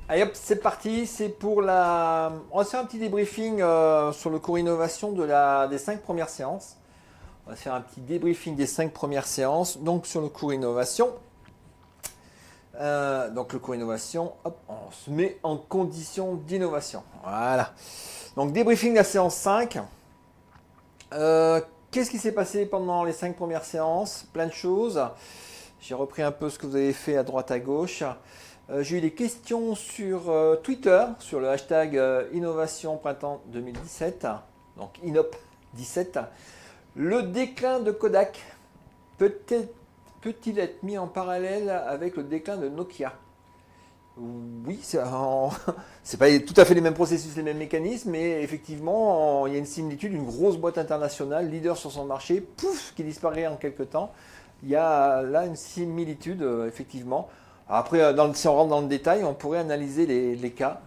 Allez hop, c'est parti, c'est pour la... On va se faire un petit débriefing sur le cours innovation des 5 premières séances. On va se faire un petit débriefing des 5 premières séances, donc sur le cours innovation. Donc le cours innovation, hop, on se met en condition d'innovation. Voilà. Donc débriefing de la séance 5. Qu'est-ce qui s'est passé pendant les 5 premières séances? Plein de choses. J'ai repris un peu ce que vous avez fait à droite à gauche. J'ai eu des questions sur Twitter, sur le hashtag Innovation Printemps 2017, donc Inop17. Le déclin de Kodak peut-il être mis en parallèle avec le déclin de Nokia? Oui, c'est pas tout à fait les mêmes processus, les mêmes mécanismes, mais effectivement, il y a une similitude, une grosse boîte internationale, leader sur son marché, pouf, qui disparaît en quelques temps. Il y a là une similitude, effectivement. Après, si on rentre dans le détail, on pourrait analyser les cas.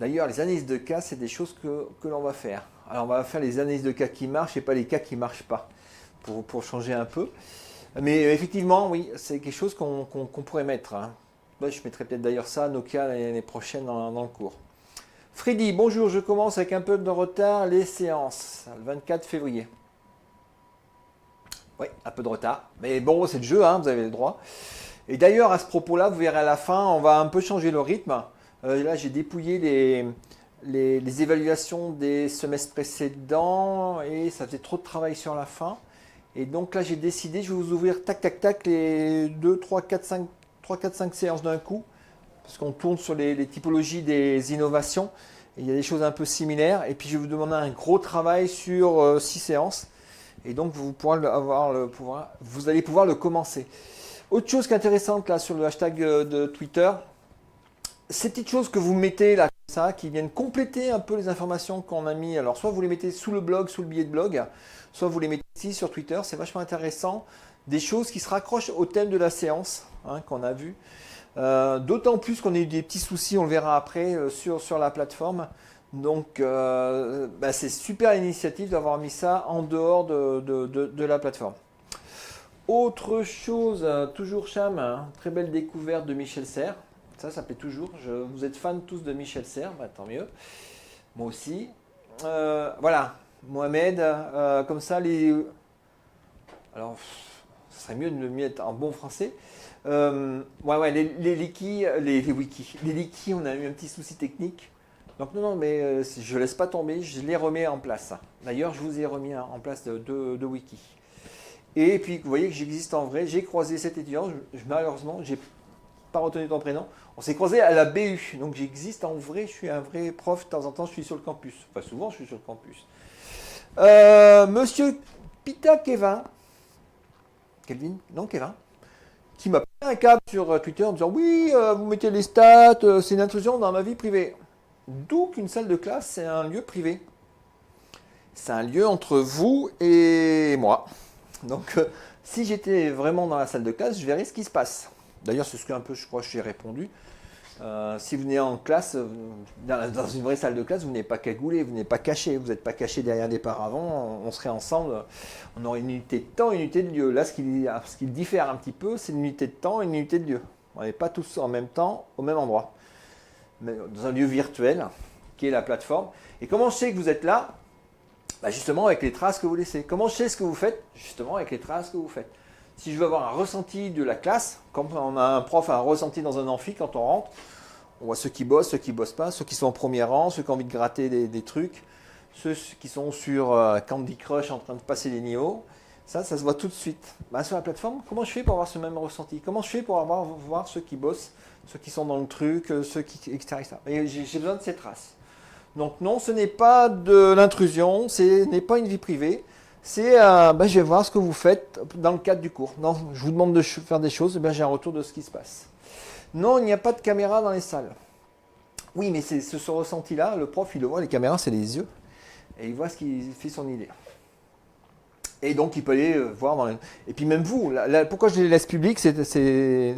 D'ailleurs, les analyses de cas, c'est des choses que l'on va faire. Alors, on va faire les analyses de cas qui marchent et pas les cas qui ne marchent pas, pour changer un peu. Mais effectivement, oui, c'est quelque chose qu'on pourrait mettre. Hein. Moi, je mettrai peut-être d'ailleurs ça, Nokia, l'année prochaine dans le cours. Freddy, bonjour, je commence avec un peu de retard les séances, le 24 février. Oui, un peu de retard. Mais bon, c'est le jeu, hein, vous avez le droit. Et d'ailleurs, à ce propos-là, vous verrez à la fin, on va un peu changer le rythme. Là, j'ai dépouillé les évaluations des semestres précédents et ça faisait trop de travail sur la fin. Et donc là, j'ai décidé, je vais vous ouvrir tac, tac, tac, les 2, 3, 4, 5 séances d'un coup. Parce qu'on tourne sur les typologies des innovations. Et il y a des choses un peu similaires. Et puis, je vais vous demander un gros travail sur 6 séances. Et donc, vous allez pouvoir le commencer. Autre chose qui est intéressante là sur le hashtag de Twitter, ces petites choses que vous mettez là, comme ça, qui viennent compléter un peu les informations qu'on a mis. Alors, soit vous les mettez sous le blog, sous le billet de blog, soit vous les mettez ici sur Twitter. C'est vachement intéressant. Des choses qui se raccrochent au thème de la séance qu'on a vu. D'autant plus qu'on a eu des petits soucis, on le verra après, sur la plateforme. Donc, c'est super l'initiative d'avoir mis ça en dehors de la plateforme. Autre chose, toujours Cham, hein, très belle découverte de Michel Serres. Ça plaît toujours. Vous êtes fans tous de Michel Serres, bah, tant mieux. Moi aussi. Voilà, Mohamed, comme ça, alors, ce serait mieux de le mettre en bon français. Les wikis, on a eu un petit souci technique. Donc non, mais je laisse pas tomber, je les remets en place. D'ailleurs, je vous ai remis en place deux wikis. Et puis, vous voyez que j'existe en vrai. J'ai croisé cet étudiant. Malheureusement, je n'ai pas retenu ton prénom. On s'est croisé à la BU. Donc, j'existe en vrai. Je suis un vrai prof. De temps en temps, je suis sur le campus. Enfin, souvent, je suis sur le campus. Monsieur Pita Kevin. Kelvin? Non, Kevin. Qui m'a pris un câble sur Twitter en disant oui, vous mettez les stats, c'est une intrusion dans ma vie privée. D'où qu'une salle de classe, c'est un lieu privé. C'est un lieu entre vous et moi. Donc, si j'étais vraiment dans la salle de classe, je verrais ce qui se passe. D'ailleurs, c'est ce que un peu, je crois, je j'ai répondu. Si vous venez en classe, dans une vraie salle de classe, vous n'êtes pas cagoulé, vous n'êtes pas caché, vous n'êtes pas caché derrière des paravents, on serait ensemble, on aurait une unité de temps, une unité de lieu. Là, ce qui diffère un petit peu, c'est une unité de temps et une unité de lieu. On n'est pas tous en même temps, au même endroit, mais dans un lieu virtuel, qui est la plateforme. Et comment je sais que vous êtes là? Justement avec les traces que vous laissez. Comment je sais ce que vous faites? Justement avec les traces que vous faites. Si je veux avoir un ressenti de la classe, comme on a un prof a un ressenti dans un amphi quand on rentre, on voit ceux qui bossent pas, ceux qui sont en premier rang, ceux qui ont envie de gratter des trucs, ceux qui sont sur Candy Crush en train de passer les niveaux. Ça se voit tout de suite. Sur la plateforme, comment je fais pour avoir ce même ressenti? Comment je fais pour voir ceux qui bossent, ceux qui sont dans le truc, ceux qui, etc. Et j'ai besoin de ces traces. Donc non, ce n'est pas de l'intrusion, ce n'est pas une vie privée. C'est, je vais voir ce que vous faites dans le cadre du cours. Non, je vous demande de faire des choses, j'ai un retour de ce qui se passe. Non, il n'y a pas de caméra dans les salles. Oui, mais c'est ce ressenti-là, le prof, il le voit, les caméras, c'est les yeux. Et il voit ce qu'il fait son idée. Et donc, il peut aller voir dans les... Et puis même vous, pourquoi je les laisse publiques, ces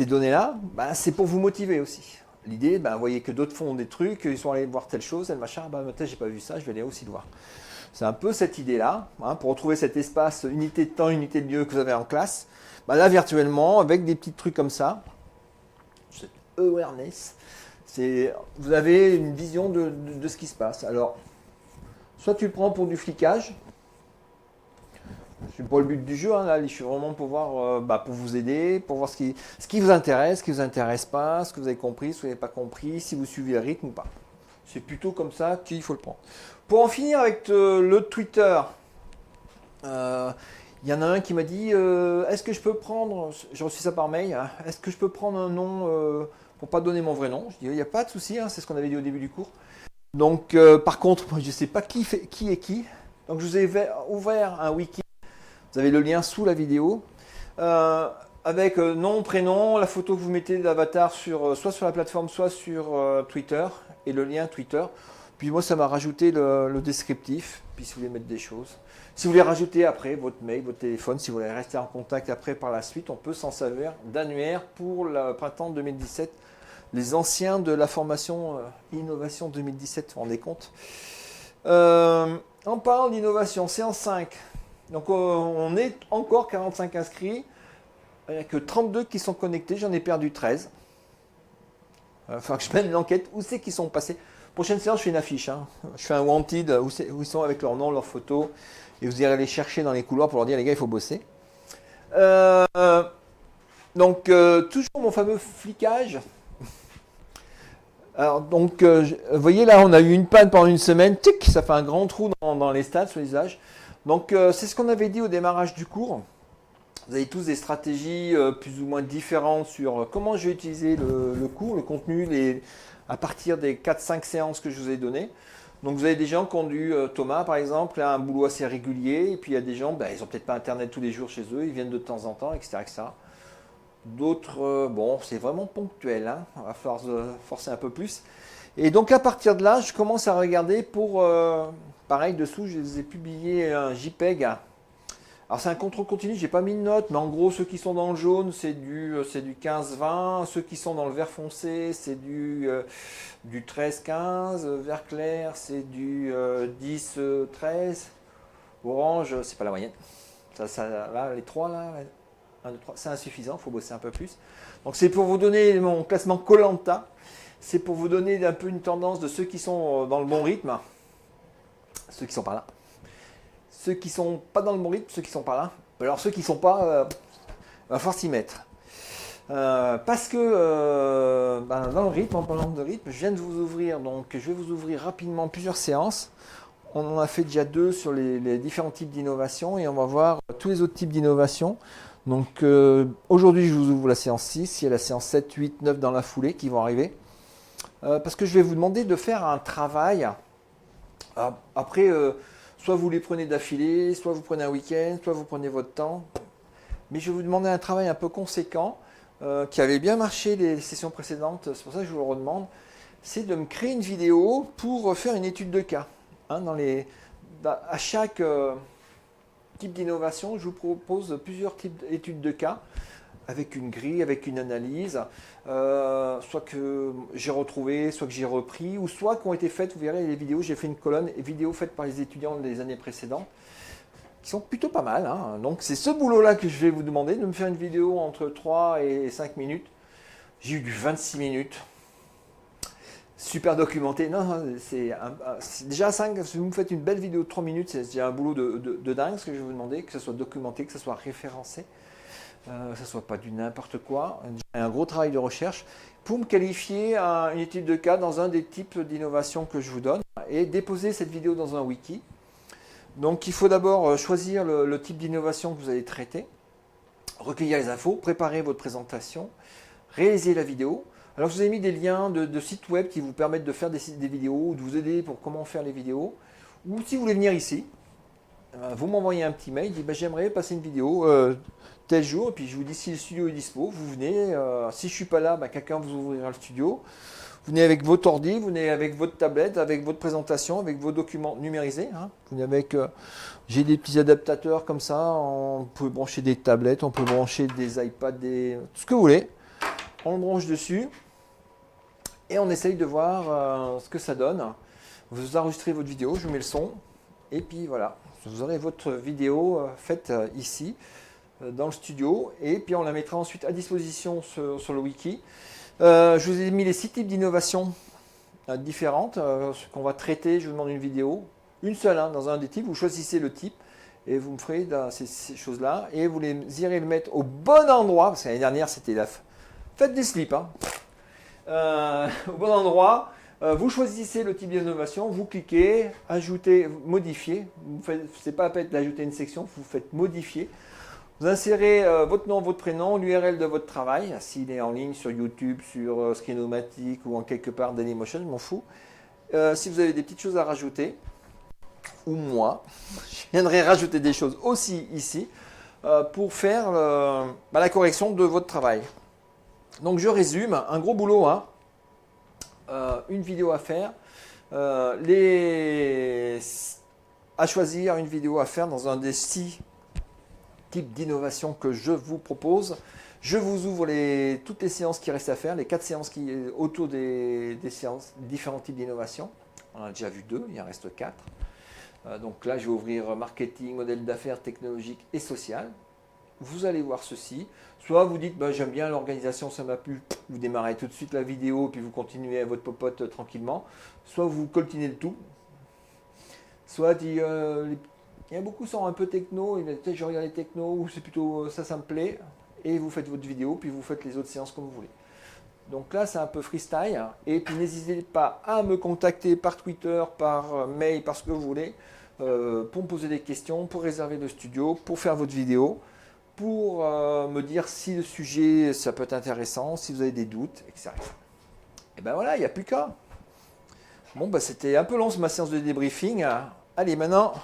données-là, c'est pour vous motiver aussi. L'idée, vous voyez que d'autres font des trucs, ils sont allés voir telle chose, tel machin, peut-être j'ai pas vu ça, je vais aller aussi le voir. C'est un peu cette idée-là, pour retrouver cet espace, unité de temps, unité de lieu que vous avez en classe. Bah là, virtuellement, avec des petits trucs comme ça, cette awareness, vous avez une vision de ce qui se passe. Alors, soit tu le prends pour du flicage, c'est pas le but du jeu, hein, là, je suis vraiment pour voir, pour vous aider, pour voir ce qui vous intéresse, ce qui vous intéresse pas, ce que vous avez compris, ce que vous n'avez pas compris, si vous suivez le rythme ou pas. C'est plutôt comme ça qu'il faut le prendre. Pour en finir avec le Twitter, il y en a un qui m'a dit, est-ce que je peux prendre, j'ai reçu ça par mail, hein, est-ce que je peux prendre un nom pour pas donner mon vrai nom? Je dis, il n'y a pas de souci, hein, c'est ce qu'on avait dit au début du cours. Donc, par contre, moi, je ne sais pas qui est qui. Donc, je vous ai ouvert un wiki. Vous avez le lien sous la vidéo. Avec nom, prénom, la photo que vous mettez d'avatar soit sur la plateforme, soit sur Twitter, et le lien Twitter. Puis moi, ça m'a rajouté le descriptif, puis si vous voulez mettre des choses. Si vous voulez rajouter après votre mail, votre téléphone, si vous voulez rester en contact après par la suite, on peut s'en servir d'annuaire pour le printemps 2017. Les anciens de la formation Innovation 2017, vous vous rendez compte. On parle d'innovation, séance 5. Donc on est encore 45 inscrits. Il n'y a que 32 qui sont connectés, j'en ai perdu 13. Enfin, que je mène l'enquête, où c'est qu'ils sont passés. Prochaine séance, je fais une affiche. Hein. Je fais un wanted, où ils sont avec leur nom, leur photo. Et vous irez les chercher dans les couloirs pour leur dire, les gars, il faut bosser. Donc, toujours mon fameux flicage. Alors, donc, vous voyez là, on a eu une panne pendant une semaine. Tic, ça fait un grand trou dans les stats, sur les visages. Donc, c'est ce qu'on avait dit au démarrage du cours. Vous avez tous des stratégies plus ou moins différentes sur comment je vais utiliser le cours, le contenu, à partir des 4-5 séances que je vous ai données. Donc vous avez des gens qui ont Thomas par exemple, a un boulot assez régulier, et puis il y a des gens, ils n'ont peut-être pas internet tous les jours chez eux, ils viennent de temps en temps, etc. etc. D'autres, bon, c'est vraiment ponctuel, hein, il va falloir se forcer un peu plus. Et donc à partir de là, je commence à regarder pour, pareil dessous, je les ai publié un JPEG. Alors c'est un contrôle continu, j'ai pas mis de notes, mais en gros ceux qui sont dans le jaune c'est du 15-20, ceux qui sont dans le vert foncé c'est du 13-15, vert clair c'est du 10-13, orange c'est pas la moyenne. Là, les trois là, 1, 2, 3, c'est insuffisant, il faut bosser un peu plus. Donc c'est pour vous donner mon classement Koh-Lanta, c'est pour vous donner un peu une tendance de ceux qui sont dans le bon rythme, ceux qui sont par là. Ceux qui sont pas dans le bon rythme, ceux qui sont pas là. Alors ceux qui sont pas, va falloir s'y mettre. Parce que dans le rythme, en parlant de rythme, je viens de vous ouvrir, donc je vais vous ouvrir rapidement plusieurs séances. On en a fait déjà 2 sur les différents types d'innovation et on va voir tous les autres types d'innovation. Donc aujourd'hui je vous ouvre la séance 6, il y a la séance 7, 8, 9 dans la foulée qui vont arriver. Parce que je vais vous demander de faire un travail. Après, soit vous les prenez d'affilée, soit vous prenez un week-end, soit vous prenez votre temps. Mais je vais vous demander un travail un peu conséquent, qui avait bien marché les sessions précédentes, c'est pour ça que je vous le redemande, c'est de me créer une vidéo pour faire une étude de cas. Hein, à chaque type d'innovation, je vous propose plusieurs types d'études de cas, avec une grille, avec une analyse, soit que j'ai retrouvé, soit que j'ai repris, ou soit qui ont été faites, vous verrez les vidéos, j'ai fait une colonne, vidéos faites par les étudiants des années précédentes, qui sont plutôt pas mal. Hein. Donc c'est ce boulot-là que je vais vous demander, de me faire une vidéo entre 3 et 5 minutes. J'ai eu du 26 minutes. Super documenté. Non, c'est déjà 5, si vous me faites une belle vidéo de 3 minutes, c'est déjà un boulot de dingue ce que je vais vous demander, que ce soit documenté, que ce soit référencé. Que ce ne soit pas du n'importe quoi, un gros travail de recherche pour me qualifier à une étude de cas dans un des types d'innovation que je vous donne et déposer cette vidéo dans un wiki. Donc il faut d'abord choisir le type d'innovation que vous allez traiter, recueillir les infos, préparer votre présentation, réaliser la vidéo. Alors je vous ai mis des liens de sites web qui vous permettent de faire des vidéos ou de vous aider pour comment faire les vidéos. Ou si vous voulez venir ici, vous m'envoyez un petit mail, dites j'aimerais passer une vidéo tel jour, et puis je vous dis si le studio est dispo, vous venez, si je ne suis pas là, quelqu'un vous ouvrira le studio, vous venez avec votre ordi, vous venez avec votre tablette, avec votre présentation, avec vos documents numérisés, hein. Vous venez avec, j'ai des petits adaptateurs comme ça, on peut brancher des tablettes, on peut brancher des iPads, tout ce que vous voulez, on le branche dessus, et on essaye de voir ce que ça donne. Vous enregistrez votre vidéo, je vous mets le son, et puis voilà, vous aurez votre vidéo faite ici. dans le studio et puis on la mettra ensuite à disposition sur le wiki. Je vous ai mis les 6 types d'innovations différentes qu'on va traiter. Je vous demande une vidéo, une seule dans un des types. Vous choisissez le type et vous me ferez ces choses-là et vous irez le mettre au bon endroit. Parce que l'année dernière, c'était la fête des slips. Au bon endroit. Vous choisissez le type d'innovation, vous cliquez, ajouter, modifier. Ce n'est pas à peine d'ajouter une section, vous faites modifier. Vous insérez votre nom, votre prénom, l'URL de votre travail, s'il est en ligne sur YouTube, sur Screenomatic ou en quelque part Dailymotion, je m'en fous. Si vous avez des petites choses à rajouter, ou moi, je viendrai rajouter des choses aussi ici pour faire la correction de votre travail. Donc je résume, un gros boulot, une vidéo à faire, à choisir une vidéo à faire dans un des 6 types d'innovation que je vous propose. Je vous ouvre toutes les séances qui restent à faire, les 4 séances autour des séances, différents types d'innovation. On a déjà vu 2, il en reste 4. Donc là, je vais ouvrir marketing, modèle d'affaires, technologique et social. Vous allez voir ceci. Soit vous dites, j'aime bien l'organisation, ça m'a plu, vous démarrez tout de suite la vidéo, puis vous continuez votre popote tranquillement. Soit vous coltinez le tout. Soit il y a beaucoup qui sont un peu techno, peut-être je regarde les techno, ou c'est plutôt ça me plaît. Et vous faites votre vidéo, puis vous faites les autres séances comme vous voulez. Donc là, c'est un peu freestyle. Et puis n'hésitez pas à me contacter par Twitter, par mail, par ce que vous voulez, pour me poser des questions, pour réserver le studio, pour faire votre vidéo, pour me dire si le sujet, ça peut être intéressant, si vous avez des doutes, etc. Et ben voilà, il n'y a plus qu'à. Bon, c'était un peu long, ma séance de débriefing. Allez, maintenant,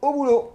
au boulot!